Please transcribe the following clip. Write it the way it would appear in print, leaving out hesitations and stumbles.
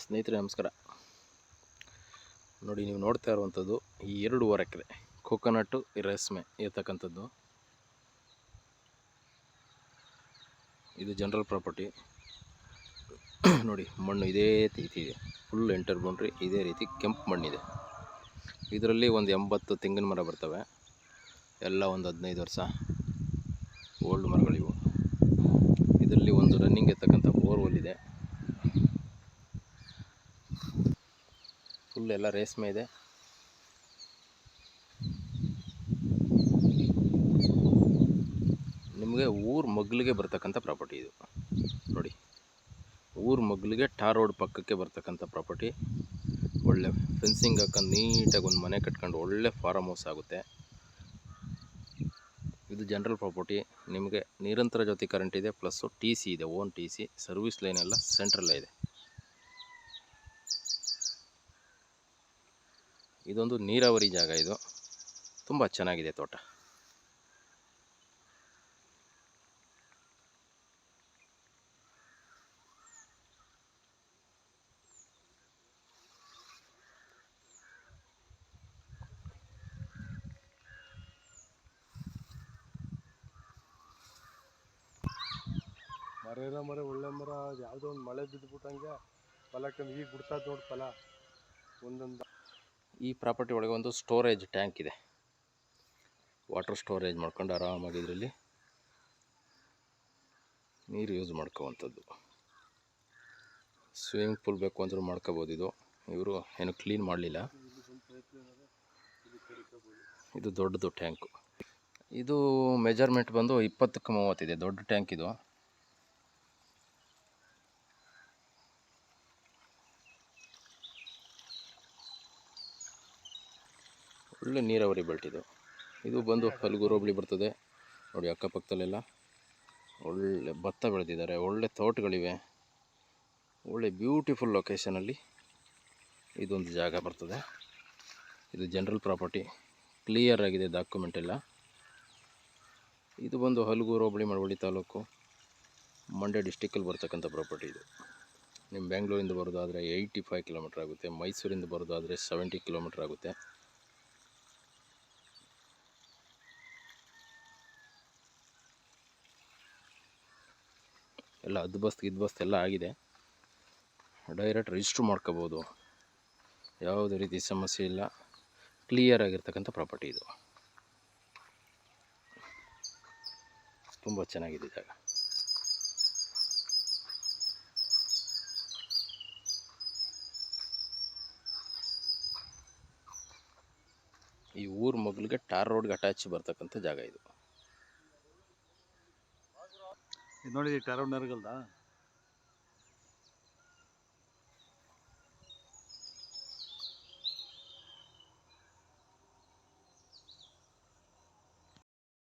ಸ್ನೇಹಿತರೆ ನಮಸ್ಕಾರ. ನೋಡಿ, ನೀವು ನೋಡ್ತಾ ಇರುವಂಥದ್ದು ಈ 2.5 ಎಕರೆ ಕೊಕೊನಟ್ಟು ರೇಷ್ಮೆ ಇರ್ತಕ್ಕಂಥದ್ದು. ಇದು ಜನರಲ್ ಪ್ರಾಪರ್ಟಿ. ನೋಡಿ, ಮಣ್ಣು ಇದೇ ರೀತಿ ಇದೆ, ಫುಲ್ ಎಂಟರ್ ಬೌಂಡ್ರಿ ಇದೇ ರೀತಿ ಕೆಂಪು ಮಣ್ಣಿದೆ. ಇದರಲ್ಲಿ ಒಂದು 80 ತೆಂಗಿನ ಮರ ಬರ್ತವೆ, ಎಲ್ಲ ಒಂದು 15 ವರ್ಷ ಓಲ್ಡ್ ಮರಗಳಿವು. ಇದರಲ್ಲಿ ಒಂದು ರನ್ನಿಂಗ್ ಇರ್ತಕ್ಕಂಥ ಬೋರ್ವೆಲ್ ಇದೆ. ಫುಲ್ ಎಲ್ಲ ರೇಷ್ಮೆ ಇದೆ. ನಿಮಗೆ ಊರು ಮಗ್ಲಿಗೆ ಬರ್ತಕ್ಕಂಥ ಪ್ರಾಪರ್ಟಿ ಇದು. ನೋಡಿ, ಊರು ಮಗ್ಲಿಗೆ ಟಾರ್ ರೋಡ್ ಪಕ್ಕಕ್ಕೆ ಬರ್ತಕ್ಕಂಥ ಪ್ರಾಪರ್ಟಿ. ಒಳ್ಳೆ ಫೆನ್ಸಿಂಗ್ ಹಾಕೊಂಡು ನೀಟಾಗಿ ಒಂದು ಮನೆ ಕಟ್ಕೊಂಡು ಒಳ್ಳೆ ಫಾರಮ್ ಹೌಸ್ ಆಗುತ್ತೆ. ಇದು ಜನರಲ್ ಪ್ರಾಪರ್ಟಿ. ನಿಮಗೆ ನಿರಂತರ ಜೊತೆ ಕರೆಂಟ್ ಇದೆ, ಪ್ಲಸ್ಸು ಟಿ ಸಿ ಇದೆ, own T C. Service line ಎಲ್ಲ ಸೆಂಟ್ರಲ್ಲೇ ಇದೆ. ಇದೊಂದು ನೀರಾವರಿ ಜಾಗ. ಇದು ತುಂಬ ಚೆನ್ನಾಗಿದೆ ತೋಟ. ಮರ ಒಳ್ಳೆ ಮರ. ಯಾವುದೋ ಒಂದು ಮಳೆ ಬಿದ್ದುಬಿಟ್ಟಂಗೆ ಫಲಕ್ಕೆ ಈಗ ಬಿಡ್ತದೆ ನೋಡಿ ಫಲ ಒಂದೊಂದು. ಈ ಪ್ರಾಪರ್ಟಿ ಒಳಗೆ ಒಂದು ಸ್ಟೋರೇಜ್ ಟ್ಯಾಂಕ್ ಇದೆ. ವಾಟರ್ ಸ್ಟೋರೇಜ್ ಮಾಡ್ಕೊಂಡು ಆರಾಮಾಗಿ ಇದರಲ್ಲಿ ನೀರು ಯೂಸ್ ಮಾಡ್ಕೋವಂಥದ್ದು. ಸ್ವಿಮ್ಮಿಂಗ್ ಪೂಲ್ ಬೇಕು ಅಂದರೂ ಮಾಡ್ಕೋಬೋದು. ಇವರು ಏನು ಕ್ಲೀನ್ ಮಾಡಲಿಲ್ಲ. ಇದು ದೊಡ್ಡದು ಟ್ಯಾಂಕು. ಇದು ಮೆಜರ್ಮೆಂಟ್ ಬಂದು 20ಕ್ಕೆ 30 ಇದೆ. ದೊಡ್ಡ ಟ್ಯಾಂಕ್ ಇದು. ಒಳ್ಳೆ ನೀರಾವರಿ ಬೆಲ್ಟ್ ಇದು. ಇದು ಬಂದು ಹಲಗೂರು ಹೋಬಳಿ ಬರ್ತದೆ. ನೋಡಿ, ಅಕ್ಕಪಕ್ಕದಲ್ಲೆಲ್ಲ ಒಳ್ಳೆ ಭತ್ತ ಬೆಳೆದಿದ್ದಾರೆ, ಒಳ್ಳೆ ತೋಟಗಳಿವೆ. ಒಳ್ಳೆ ಬ್ಯೂಟಿಫುಲ್ ಲೊಕೇಶನಲ್ಲಿ ಇದೊಂದು ಜಾಗ ಬರ್ತದೆ. ಇದು ಜನರಲ್ ಪ್ರಾಪರ್ಟಿ, ಕ್ಲಿಯರ್ ಆಗಿದೆ ಡಾಕ್ಯುಮೆಂಟ್ ಎಲ್ಲ. ಇದು ಬಂದು ಹಲಗೂರು ಹೋಬಳಿ ಮಳವಳ್ಳಿ ತಾಲೂಕು, ಮಂಡ್ಯ ಡಿಸ್ಟಿಕ್ಕಲ್ಲಿ ಬರ್ತಕ್ಕಂಥ ಪ್ರಾಪರ್ಟಿ ಇದು. ನಿಮ್ಮ ಬೆಂಗಳೂರಿಂದ ಬರೋದಾದರೆ 85 ಕಿಲೋಮೀಟ್ರ್ ಆಗುತ್ತೆ, ಮೈಸೂರಿಂದ ಬರೋದಾದರೆ 70 ಕಿಲೋಮೀಟ್ರ್ ಆಗುತ್ತೆ. ಎಲ್ಲ ಹದ್ಬಸ್ತ್ ಎಲ್ಲ ಆಗಿದೆ. ಡೈರೆಕ್ಟ್ ರಿಜಿಸ್ಟ್ರ್ ಮಾಡ್ಕೋಬೋದು, ಯಾವುದೇ ರೀತಿ ಸಮಸ್ಯೆ ಇಲ್ಲ. ಕ್ಲಿಯರ್ ಆಗಿರ್ತಕ್ಕಂಥ ಪ್ರಾಪರ್ಟಿ ಇದು. ತುಂಬ ಚೆನ್ನಾಗಿದೆ ಜಾಗ. ಈ ಊರು ಮಗ್ಲಿಗೆ ಟಾರ್ ರೋಡ್ಗೆ ಅಟ್ಯಾಚ್ ಬರ್ತಕ್ಕಂಥ ಜಾಗ ಇದು. ನೋಡಿ, ಟಾರ್ ರೋಡ್ ನರಗಲ್ದ